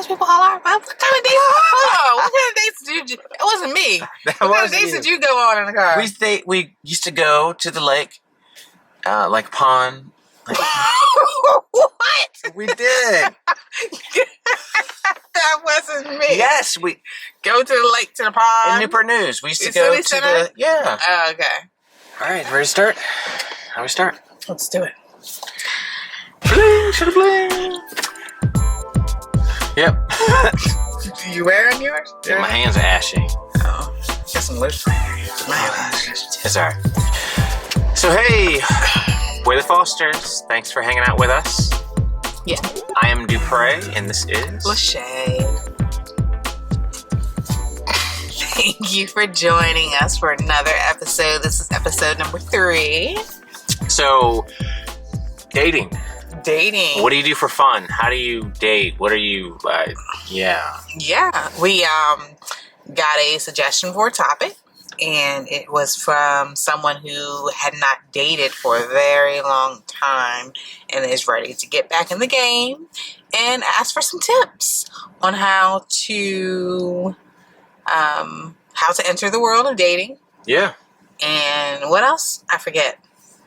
famous people all are. What kind of dates? Oh, what kind of dates did you? It wasn't me. What kind of dates did you go on in the car? We used to go to the lake, like pond. Like, what? We did. That wasn't me. Yes, we go to the lake, to the pond. In Newport News, we used to go to the Oh, okay. All right, ready to start? How we start? Let's do it. Bling, shada bling. Yep. Do you wearing yours? Yeah, my hands are ashy. Oh, got some loose. It's all right. So hey, we're the Fosters. Thanks for hanging out with us. Yeah. I am Dupre, and this is Lachey. Thank you for joining us for another episode. This is episode number 3. So, dating. Dating. What do you do for fun? How do you date? What are you like? Yeah. Yeah. We got a suggestion for a topic, and it was from someone who had not dated for a very long time and is ready to get back in the game and ask for some tips on how to enter the world of dating. Yeah. And what else? I forget.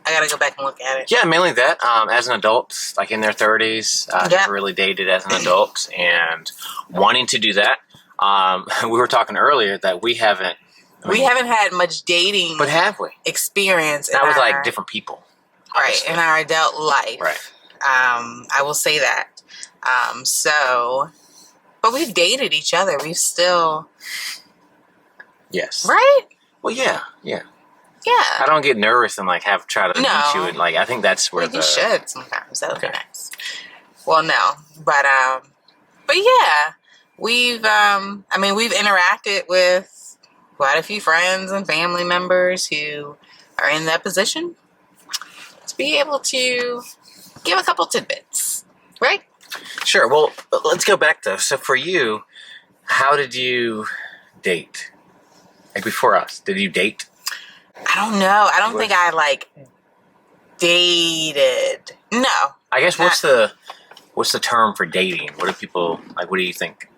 I gotta go back and look at it. Yeah, mainly that. As an adult, like in their 30s, never really dated as an adult, and wanting to do that. We were talking earlier that we haven't had much dating, but have we? Experience? Not with like different people, right? In our adult life, right? I will say that. But we've dated each other. We've still, yes, right? Well, yeah. Yeah. I don't get nervous and like try to meet you, and like I think that's where you should sometimes. That would be nice. Well, no, but yeah, we've we've interacted with quite a few friends and family members who are in that position to be able to give a couple tidbits, right? Sure. Well, let's go back though. So for you, how did you date? Like before us, did you date? I don't know. I don't think I like dated. No. I guess what's the term for dating? What do people like? What do you think?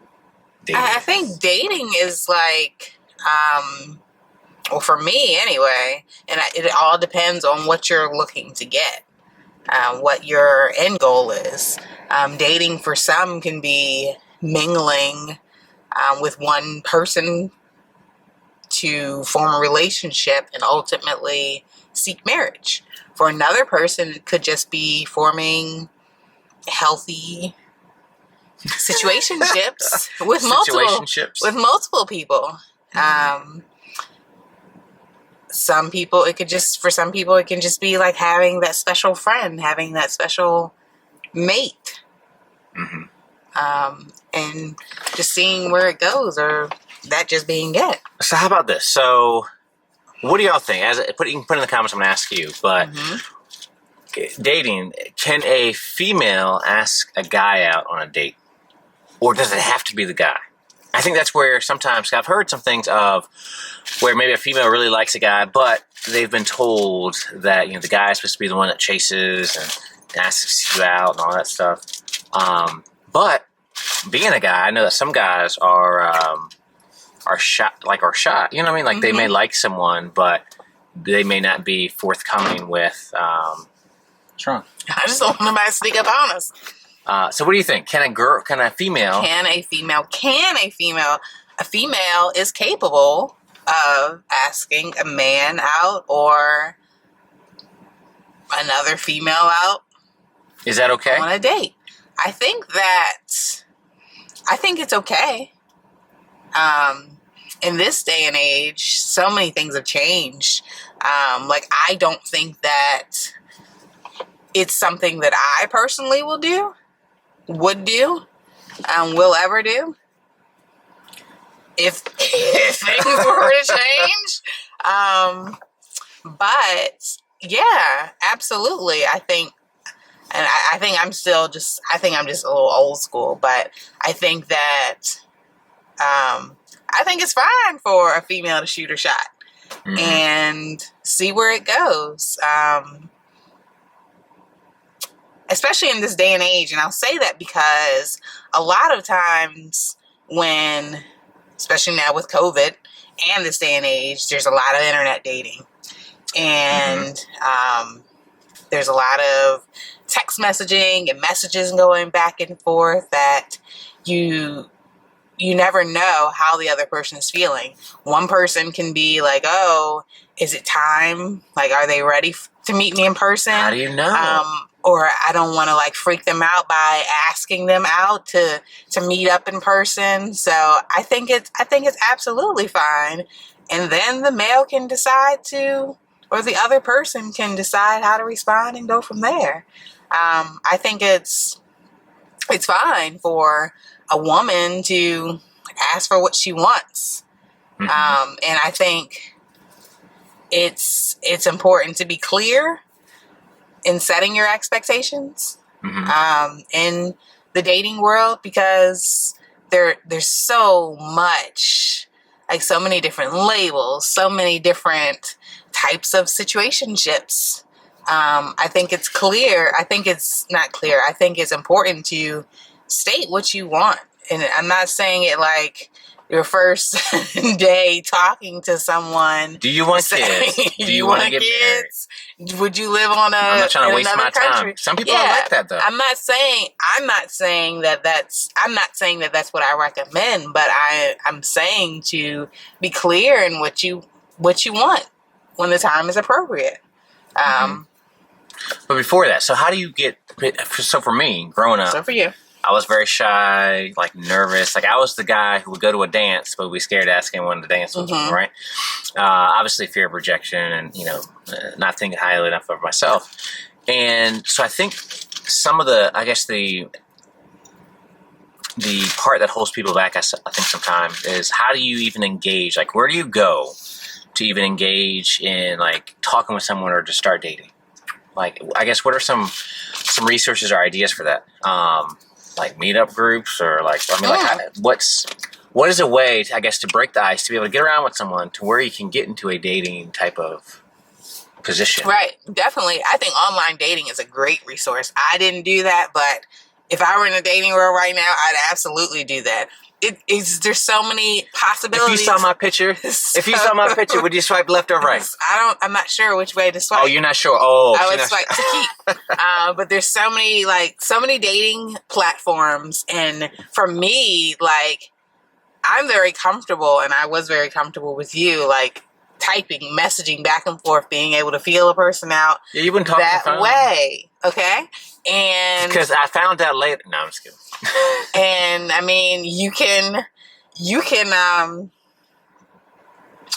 Dating I think dating is like, well, for me anyway, and it all depends on what you're looking to get, what your end goal is. Dating for some can be mingling with one person to form a relationship and ultimately seek marriage. For another person, it could just be forming healthy situationships with multiple people. Some people, it can just be like having that special friend, having that special mate, and just seeing where it goes, or that just being it. So how about this? So what do y'all think? You can put in the comments. I'm going to ask you, but dating, can a female ask a guy out on a date, or does it have to be the guy? I think that's where sometimes I've heard some things of where maybe a female really likes a guy, but they've been told that the guy is supposed to be the one that chases and asks you out and all that stuff. But being a guy, I know that some guys are shy. You know what I mean? Like they may like someone, but they may not be forthcoming with. What's wrong? I just don't want nobody to sneak up on us. So what do you think? Can a female? A female is capable of asking a man out or another female out. Is that okay? On a date. I think it's okay. In this day and age, so many things have changed. I don't think that it's something that I personally would do, will ever do. If things were to change. But yeah, absolutely. I think I'm just a little old school, but I think that, I think it's fine for a female to shoot her shot and see where it goes. especially in this day and age, and I'll say that because a lot of times when, especially now with COVID and this day and age, there's a lot of internet dating. And there's a lot of text messaging and messages going back and forth that you never know how the other person is feeling. One person can be like, oh, is it time? Like, are they ready to meet me in person? How do you know? Or I don't want to like freak them out by asking them out to meet up in person. So I think it's absolutely fine. And then the male can decide to, or the other person can decide how to respond and go from there. I think it's fine for a woman to ask for what she wants. And I think it's important to be clear in setting your expectations in the dating world, because there's so much, like so many different labels, so many different types of situationships. I think it's clear. I think it's not clear. I think it's important to state what you want. And I'm not saying it like your first day talking to someone. Do you want kids? Do you want to get kids? Married? Would you live on I'm not trying to waste my country? time. Some people don't like that though. I'm not saying that that's what I recommend, but I'm saying to be clear in what you want when the time is appropriate. But before that, so how do you get? So for me, growing up, So for you, I was very shy, like nervous. Like I was the guy who would go to a dance, but would be scared to ask anyone to dance with me, right? Obviously, fear of rejection, and not thinking highly enough of myself. And so I think some of the, I guess the part that holds people back, I think sometimes, is how do you even engage? Like, where do you go to even engage in like talking with someone or to start dating? Like, I guess, what are some resources or ideas for that? Like meetup groups, or like, I mean, like, what is a way, I guess, to break the ice, to be able to get around with someone to where you can get into a dating type of position? Right, definitely. I think online dating is a great resource. I didn't do that, but if I were in a dating world right now, I'd absolutely do that. There's so many possibilities. If you saw my picture, would you swipe left or right? I'm not sure which way to swipe. Oh, you're not sure. Oh, I would swipe to keep. But there's so many dating platforms, and for me, like, I'm very comfortable, and I was very comfortable with you, like typing, messaging back and forth, being able to feel a person out. Yeah, you've been talking that way, okay? And because I found out later. No, I'm just kidding. And I mean, you can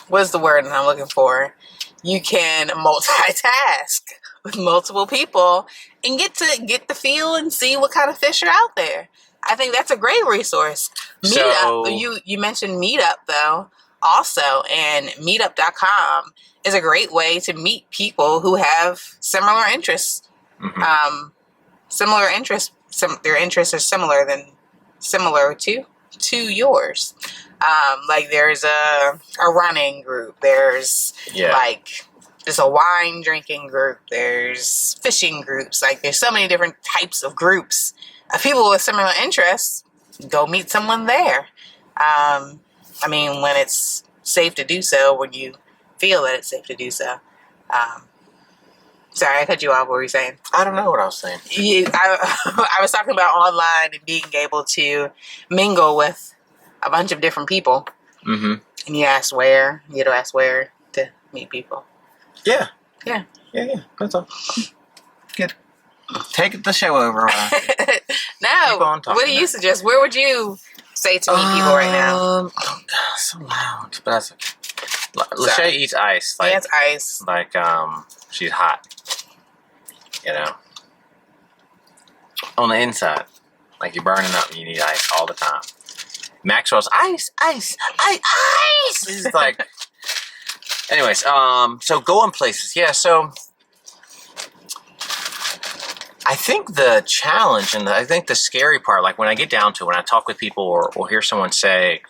what's the word I'm looking for? You can multitask with multiple people and get the feel and see what kind of fish are out there. I think that's a great resource. Meetup, you mentioned Meetup though, also, and meetup.com is a great way to meet people who have similar interests. Their interests are similar to yours. Like there's a running group. There's like there's a wine drinking group. There's fishing groups. Like there's so many different types of groups of people with similar interests. Go meet someone there. I mean, when it's safe to do so, when you feel that it's safe to do so. Sorry, I cut you off. What were you saying? I don't know what I was saying. I was talking about online and being able to mingle with a bunch of different people. And you asked where to meet people. Yeah. Yeah. That's all. Good. Take the show over. No. What do you suggest? Where would you say to meet people right now? So loud. But that's okay. Lachey eats ice. Like, it's ice. Like, she's hot. On the inside. Like you're burning up and you need ice all the time. Maxwell's ice. He's like... Anyways, so going places. Yeah, so... I think the challenge and I think the scary part, like when I get down to it, when I talk with people or hear someone say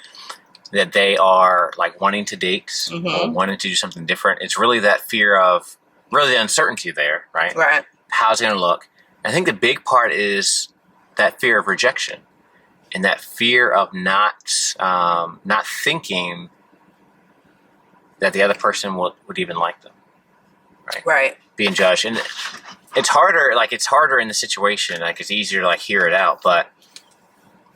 that they are like wanting to date or wanting to do something different, it's really that fear of really the uncertainty there, right? Right. How's it going to look? I think the big part is that fear of rejection and that fear of not thinking that the other person would even like them. Right. Being judged. And it's harder in the situation. Like, it's easier to like hear it out, but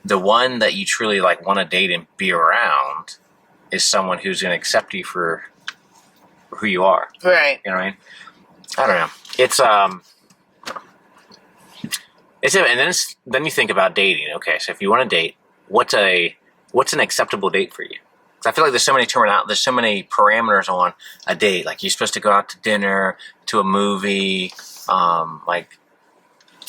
the one that you truly like want to date and be around is someone who's going to accept you for who you are. Right. You know what I mean? I don't know. Then you think about dating. Okay, so if you want to date, what's an acceptable date for you? I feel like there's so many parameters on a date. Like, you're supposed to go out to dinner, to a movie. Like,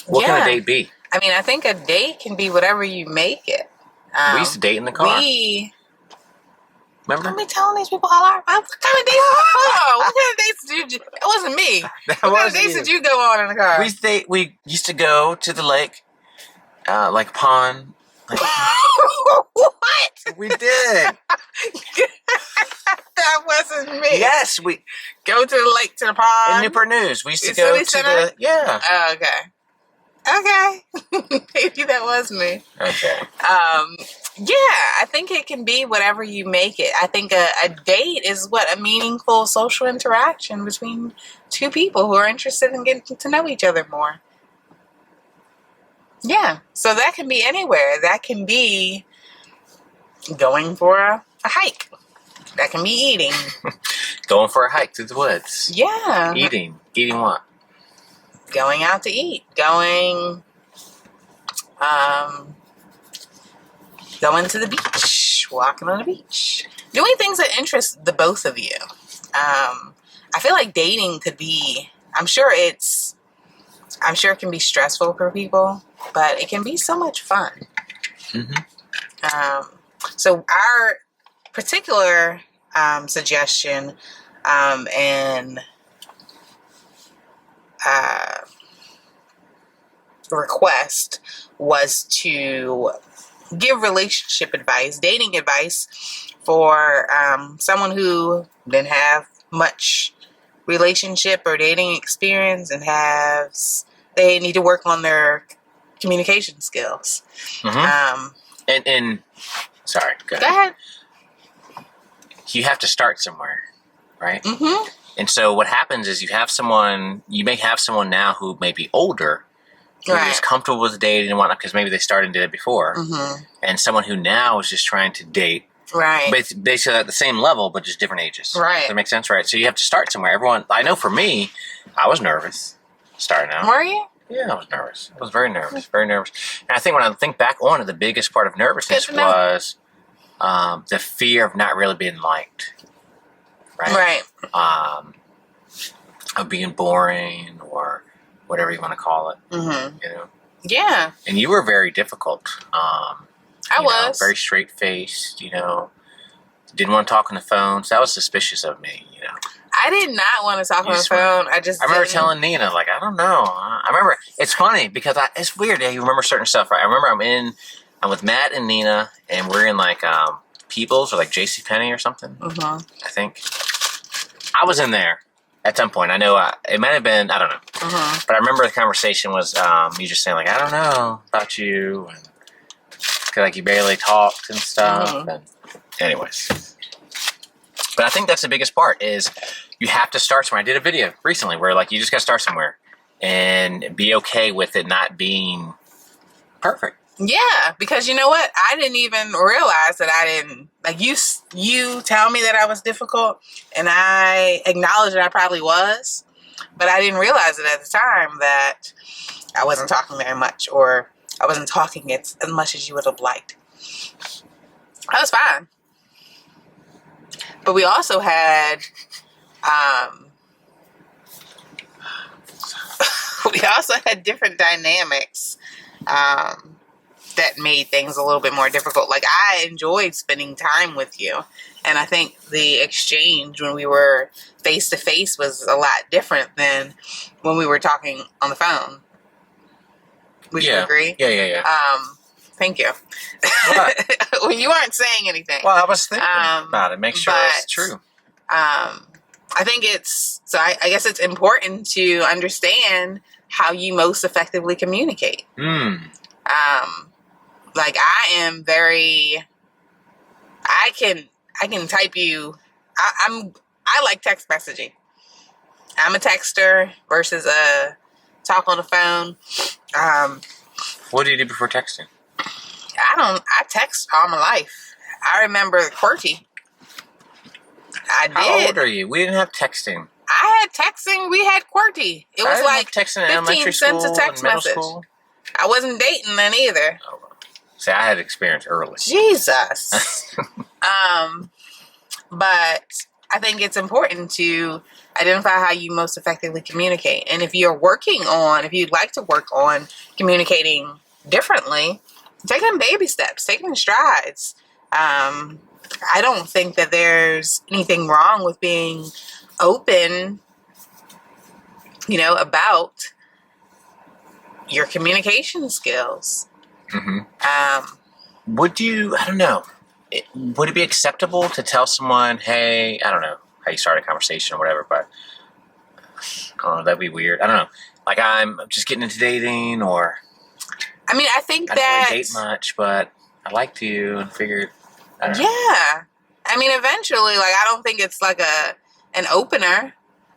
what can a date be? I mean, I think a date can be whatever you make it. We used to date in the car. Remember? Don't be telling these people what kind of dates? What kind of dates did you? It wasn't me. What kind of dates did you go on in the car? We used to go to the lake, like pond. Like, what? We did. That wasn't me. Yes, we go to the lake, to the pond. In Newport News, we used to go to the Oh, okay. Maybe that was me. Okay. I think it can be whatever you make it. I think a date is a meaningful social interaction between two people who are interested in getting to know each other more. Yeah, so that can be anywhere. That can be going for a hike. That can be eating. Going for a hike through the woods. Yeah. Eating what? Going out to eat. Going to the beach. Walking on the beach. Doing things that interest the both of you. I feel like dating could be, I'm sure it can be stressful for people, but it can be so much fun. Mm-hmm. So our particular suggestion and request was to give relationship advice, dating advice for someone who didn't have much relationship or dating experience and they need to work on their communication skills. Mm-hmm. And sorry, go ahead. You have to start somewhere, right? Mm-hmm. And so what happens is you may have someone now who may be older, who is comfortable with dating and whatnot, because maybe they started and did it before, and someone who now is just trying to date, basically at the same level, but just different ages. Right. Does that make sense? Right. So you have to start somewhere. I know for me, I was nervous starting out. Were you? Yeah, I was nervous. I was very nervous, very nervous. And I think when I think back on it, the biggest part of nervousness was the fear of not really being liked. Right. Of being boring or whatever you want to call it. Mm-hmm. You know? Yeah. And you were very difficult. I was. Very straight-faced, Didn't want to talk on the phone. So that was suspicious of me, I did not want to talk on the phone. I remember telling Nina, like, I don't know. I remember, it's funny because it's weird. You remember certain stuff, right? I remember I'm with Matt and Nina, and we're in like People's or like JCPenney or something. I think. I was in there at some point. I know it might have been, I don't know. But I remember the conversation was you just saying, like, I don't know about you. And, cause, like, you barely talked and stuff. And anyways. But I think that's the biggest part is you have to start somewhere. I did a video recently where, like, you just got to start somewhere and be okay with it not being perfect. Yeah, because you know what? I didn't even realize that I didn't, like, you tell me that I was difficult, and I acknowledge that I probably was, but I didn't realize it at the time that I wasn't talking very much, or I wasn't talking as much as you would have liked. That was fine. But we also had, different dynamics, that made things a little bit more difficult. Like, I enjoyed spending time with you. And I think the exchange when we were face to face was a lot different than when we were talking on the phone. Would you agree? Yeah. Thank you. When you weren't saying anything. Well, I was thinking about it. Make sure it's true. I think I guess it's important to understand how you most effectively communicate. Like I can type you. I like text messaging. I'm a texter versus a talk on the phone. What do you do before texting? I text all my life. I remember QWERTY. I did. How old are you? We didn't have texting. I had texting. We had QWERTY. It was like texting in 15 elementary cents school a text and middle message. school. I wasn't dating then either. Oh. See, I had experience early. Jesus. But I think it's important to identify how you most effectively communicate. And if you'd like to work on communicating differently, take them baby steps, take them in strides. I don't think that there's anything wrong with being open, about your communication skills. Would you, I don't know, would it be acceptable to tell someone, hey, I don't know how you start a conversation or whatever, but I don't know, that'd be weird. I don't know. Like, I'm just getting into dating, or I mean, I think I don't really date much, but I liked you and figured, I don't know. Yeah. I mean, eventually, like, I don't think it's like an opener,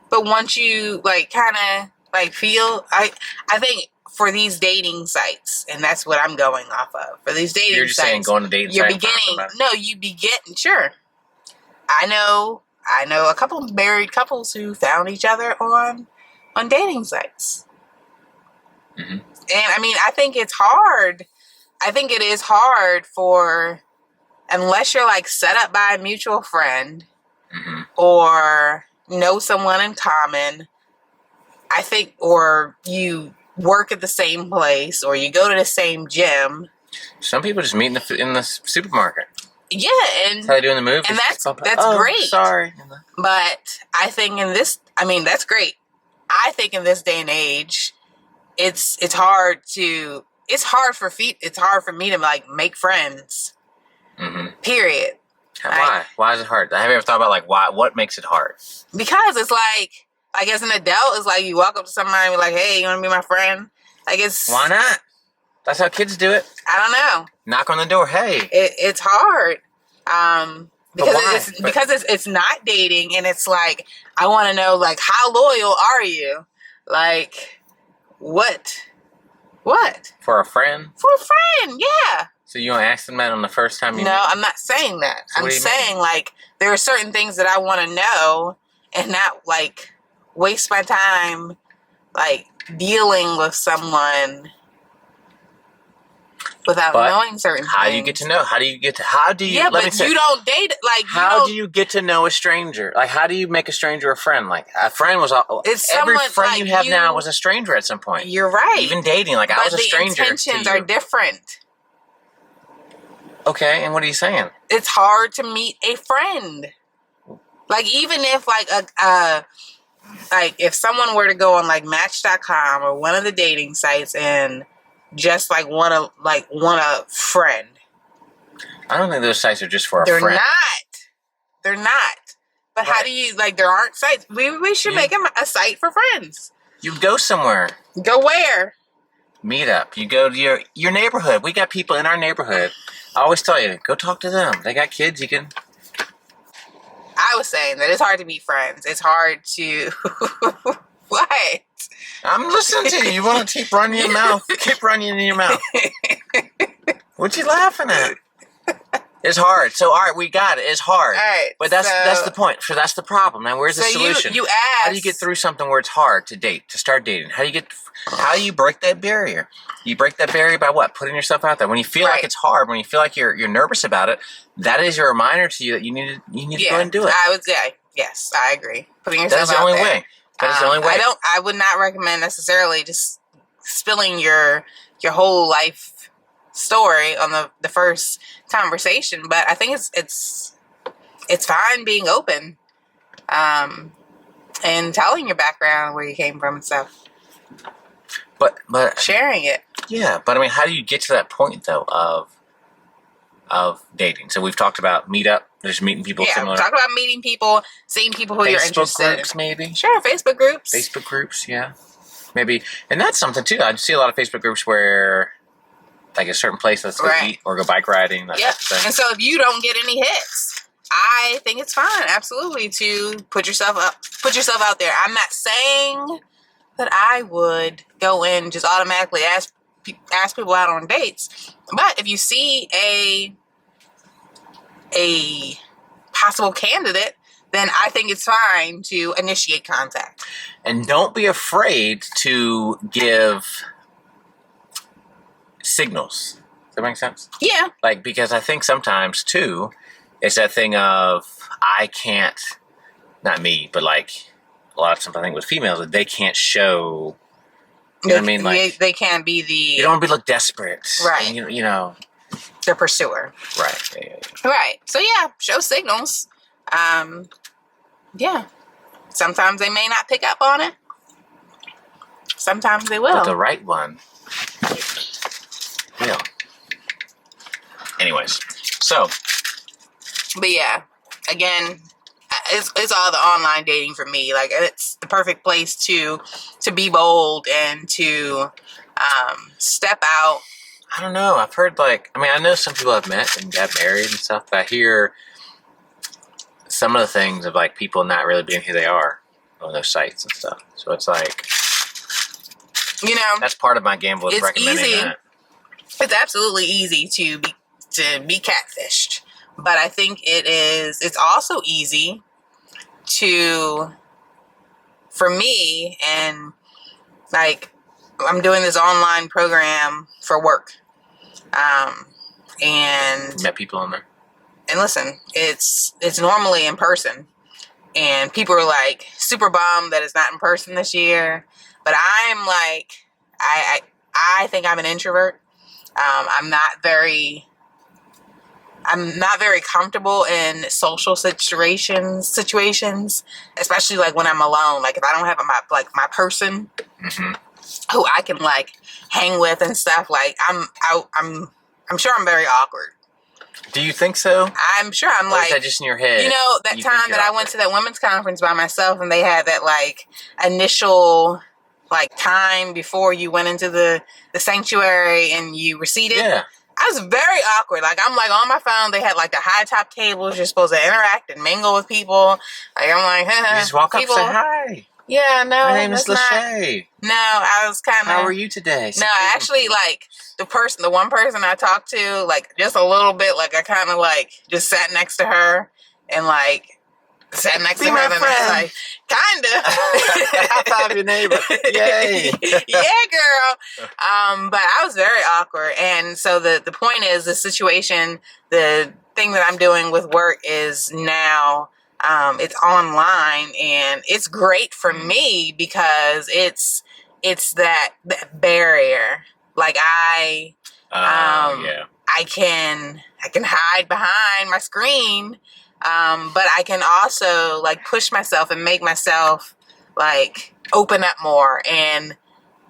but once you like kind of like feel, I think for these dating sites, and that's what I'm going off of. For these dating sites, you're just saying going to dating sites. You begin. Sure. I know a couple of married couples who found each other on dating sites. And I mean, I think it's hard. I think it is hard unless you're like set up by a mutual friend or know someone in common, I think, or you work at the same place or you go to the same gym. Some people just meet in the supermarket. Yeah, and that's how they do in the movies. And that's great. Sorry. But I think that's great. I think in this day and age, it's hard for me to like make friends. Period. Why? Why is it hard? Have you ever thought about like why? What makes it hard? Because it's like as an adult, it's like you walk up to somebody and be like, "Hey, you want to be my friend?" Like it's why not? That's how kids do it. I don't know. Knock on the door. Hey. It's hard. Because it's not dating, and it's like I want to know like how loyal are you? Like what? For a friend? For a friend, yeah. So you don't ask them that on the first time you meet? No, I'm not saying that. So I'm saying like there are certain things that I want to know and not like waste my time like dealing with someone without knowing certain things. How do you get to know? Yeah, but you don't date like how do you get to know a stranger? Like how do you make a stranger a friend? Like a friend was every friend like you have now was a stranger at some point. You're right. Even dating, like I was a stranger. But the intentions are different. Okay, and what are you saying? It's hard to meet a friend. Like even if if someone were to go on like Match.com or one of the dating sites and just like want a friend. I don't think those sites are just for a friend. They're not. But how do you there aren't sites? We should make a site for friends. You go somewhere. Go where? Meetup. You go to your neighborhood. We got people in our neighborhood. I always tell you, go talk to them. They got kids. You can. I was saying that it's hard to meet friends. It's hard to. What? I'm listening to you. You want to keep running your mouth? Keep running in your mouth. What you laughing at? It's hard. So, all right, we got it. It's hard. All right, but that's the point. So that's the problem. Now, where's the solution? You asked. How do you get through something where it's hard to start dating? How do you break that barrier? You break that barrier by what? Putting yourself out there. When you feel like it's hard, when you feel like you're nervous about it, that is your reminder to you that you need to go ahead and do it. I would say yes. I agree. Putting yourself out there. That is the only way. That is the only way. I would not recommend necessarily just spilling your whole life story on the first conversation, but I think it's fine being open, and telling your background, where you came from and stuff. But sharing it. Yeah, but I mean, how do you get to that point though of dating? So we've talked about Meetup, just meeting people similar. Talk about meeting people, seeing people who you're interested in. Facebook groups, maybe. Sure, Facebook groups. Facebook groups, yeah. maybe, and that's something too. I see a lot of Facebook groups where, like, a certain place, let's go eat or go bike riding. That Yep. type of thing. And so if you don't get any hits, I think it's fine, absolutely, to put yourself out there. I'm not saying that I would go in and just automatically ask people out on dates, but if you see a possible candidate, then I think it's fine to initiate contact. And don't be afraid to give signals. Does that make sense? Yeah. Like, because I think sometimes too, it's that thing of, I can't, not me, but like a lot of times I think with females, that they can't show, you know what I mean? Like, they can't be you don't want to look desperate. Right. And, you know. The pursuer. Right. Yeah. Right. So yeah, show signals. Yeah. Sometimes they may not pick up on it. Sometimes they will. But the right one will. Anyways, so. But yeah, again, it's all the online dating for me. Like, it's the perfect place to be bold and to step out. I don't know. I've heard, like, I mean, I know some people I've met and got married and stuff, but I hear some of the things of, like, people not really being who they are on those sites and stuff. So it's like, you know, that's part of my gamble is recommending easy. that. It's absolutely easy to be catfished, but I think it's also easy for me, and like, I'm doing this online program for work. And You met people in there? And listen, it's normally in person, and people are like super bummed that it's not in person this year. But I'm like, I think I'm an introvert. I'm not very comfortable in social situations, especially like when I'm alone. Like, if I don't have my person who I can like hang with and stuff, like, I'm sure I'm very awkward. Do you think so? I'm sure I'm like, is that just in your head? You know, that time that I went to that women's conference by myself, and they had that like initial like time before you went into the sanctuary and you were seated. Yeah. I was very awkward. Like, I'm like on my phone. They had like the high top tables. You're supposed to interact and mingle with people. Like, I'm like, you just walk up and say hi. Yeah, no. My name is Lachey. No, I was kind of. How are you today? No, actually, like the one person I talked to, like just a little bit, like I kind of like just sat next to her and like sat next to her. And I was like, kind of. High five your neighbor. Yay. Yeah, girl. But I was very awkward. And so the point is, the situation, the thing that I'm doing with work is now, it's online, and it's great for me because it's that barrier. Like, I can hide behind my screen, but I can also like push myself and make myself like open up more, and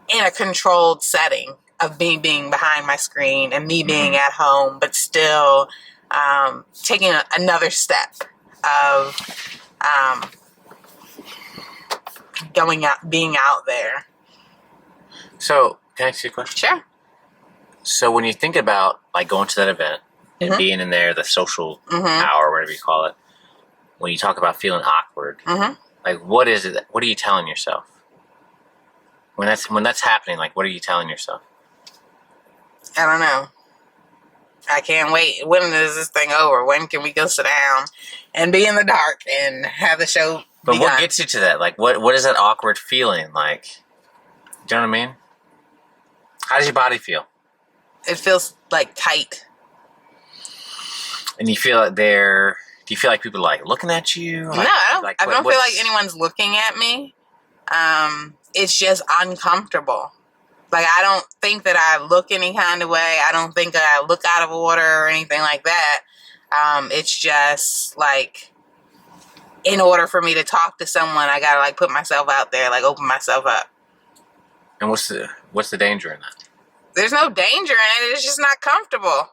in a controlled setting of me being behind my screen and me being at home, but still taking another step of being out there. So, can I ask you a question? Sure. So, when you think about like going to that event and being in there, the social hour, whatever you call it, when you talk about feeling awkward, like, what is it? What are you telling yourself when that's happening? Like, what are you telling yourself? I don't know. I can't wait. When is this thing over? When can we go sit down and be in the dark and have the show But begun? what gets you to that? Like, what is that awkward feeling? Like, do you know what I mean? How does your body feel? It feels like tight. And you feel like do you feel like people are like looking at you? Like, No, I don't feel like anyone's looking at me. It's just uncomfortable. Like, I don't think that I look any kind of way. I don't think that I look out of order or anything like that. It's just like, in order for me to talk to someone, I gotta like put myself out there, like open myself up. And what's the danger in that? There's no danger in it. It's just not comfortable.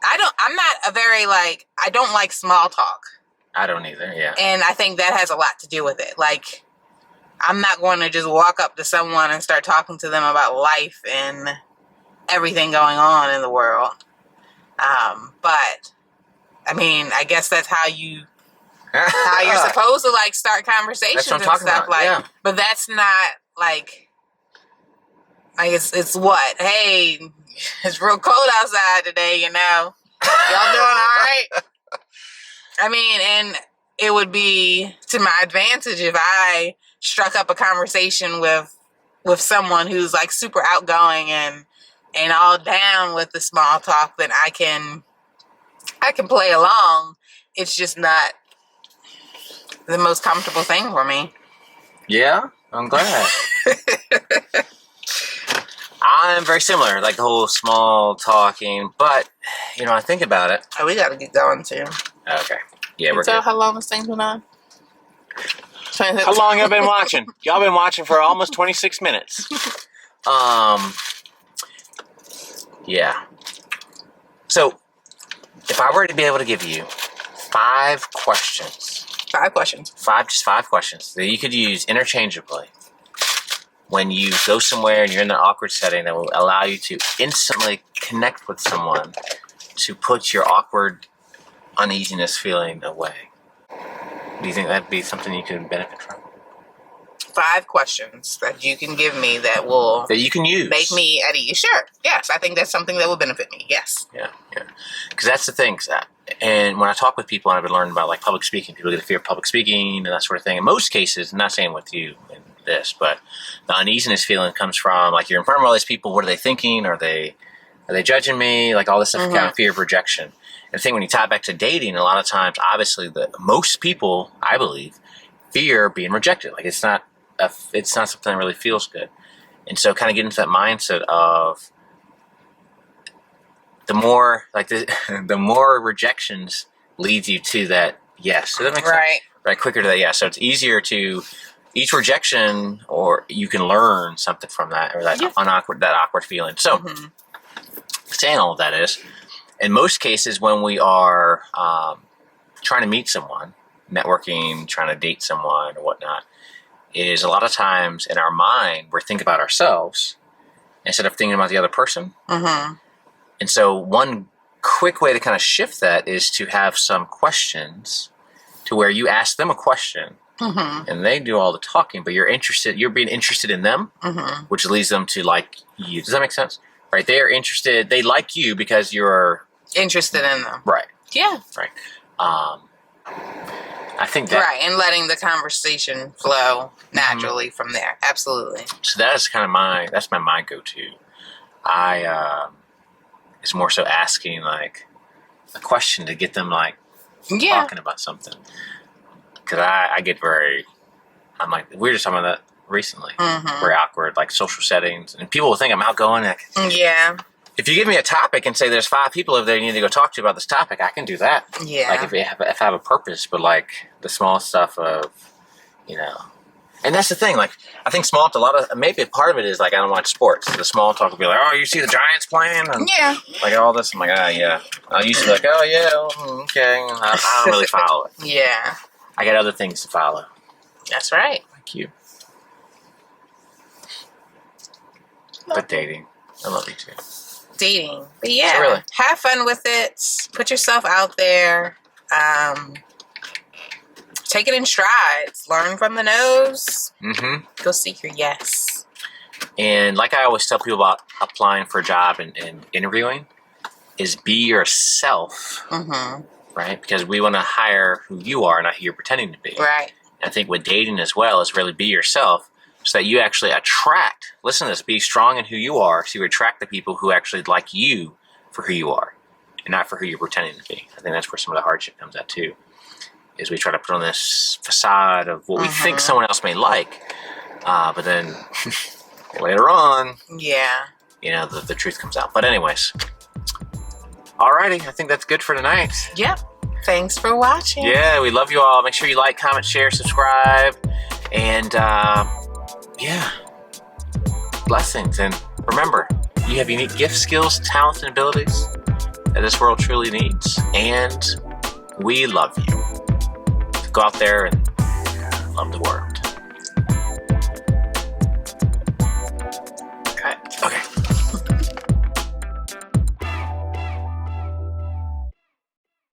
I don't like small talk. I don't either, yeah. And I think that has a lot to do with it. Like, I'm not going to just walk up to someone and start talking to them about life and everything going on in the world. But I mean, I guess that's how you're supposed to like start conversations and stuff about. like. Yeah. But that's not like it's what? Hey, it's real cold outside today. Y'all doing all right? I mean, and it would be to my advantage if I struck up a conversation with someone who's like super outgoing and all down with the small talk. Then I can play along. It's just not the most comfortable thing for me. Yeah, I'm glad. I'm very similar, like the whole small talking, but, I think about it. Oh, we got to get going too. Okay. Yeah, we're good. good. How long this thing's been on? How long y'all been watching? Y'all been watching for almost 26 minutes. Yeah. So, if I were to be able to give you 5 questions. 5 questions. Just 5 questions that you could use interchangeably when you go somewhere and you're in an awkward setting that will allow you to instantly connect with someone to put your awkward uneasiness feeling away. Do you think that'd be something you could benefit from? 5 questions that you can give me that you can use make me at ease. Sure. Yes, I think that's something that will benefit me. Yes. Yeah. Because that's the thing. And when I talk with people, and I've been learning about like public speaking, people get a fear of public speaking and that sort of thing. In most cases, I'm not saying with you and this, but the uneasiness feeling comes from like you're in front of all these people. What are they thinking? Are they judging me? Like all this stuff, kind of fear of rejection. And the thing when you tie it back to dating, a lot of times, obviously, most people, I believe, fear being rejected. Like it's not something that really feels good. And so, kind of get into that mindset of the more the more rejections leads you to that yes. Does that make sense? Right, quicker to that yes. So it's easier to each rejection, or you can learn something from that, or that awkward feeling. So, saying all of that is, in most cases, when we are trying to meet someone, networking, trying to date someone, or whatnot, is a lot of times in our mind we're thinking about ourselves instead of thinking about the other person. And so one quick way to kind of shift that is to have some questions to where you ask them a question and they do all the talking, but you're being interested in them, which leads them to like you. Does that make sense? Right? They are interested. They like you because you're interested in them. Right. Yeah. Right. I think that... Right, and letting the conversation flow naturally from there. Absolutely. So that's kind of that's my go-to. It's more so asking like a question to get them like talking about something. Because I get I'm like, we were just talking about that recently. Very awkward, like social settings. And people will think I'm outgoing. Like, if you give me a topic and say there's 5 people over there you need to go talk to about this topic, I can do that. Yeah. Like if I have a purpose, but like the small stuff of, and that's the thing. Like I think small talk, maybe a part of it is like I don't watch sports. So the small talk will be like, oh, you see the Giants playing? And like all this. I'm like, yeah. I used to be like, oh yeah, okay. I don't really follow it. Yeah. I got other things to follow. That's right. Like you. But dating, I love you too. Dating, but really. Have fun with it. Put yourself out there. Take it in strides. Learn from the no's. Go seek your yes. And like I always tell people about applying for a job and interviewing, is be yourself. Right? Because we want to hire who you are, not who you're pretending to be. Right. And I think with dating as well is really be yourself, so that you actually attract, listen to this, be strong in who you are, so you attract the people who actually like you for who you are, and not for who you're pretending to be. I think that's where some of the hardship comes at too, is we try to put on this facade of what we think someone else may like, but then later on, the truth comes out. But anyways, alrighty, I think that's good for tonight. Yep. Thanks for watching. Yeah, we love you all. Make sure you like, comment, share, subscribe, and blessings. And remember, you have unique gifts, skills, talents, and abilities that this world truly needs. And we love you. Go out there and love the world.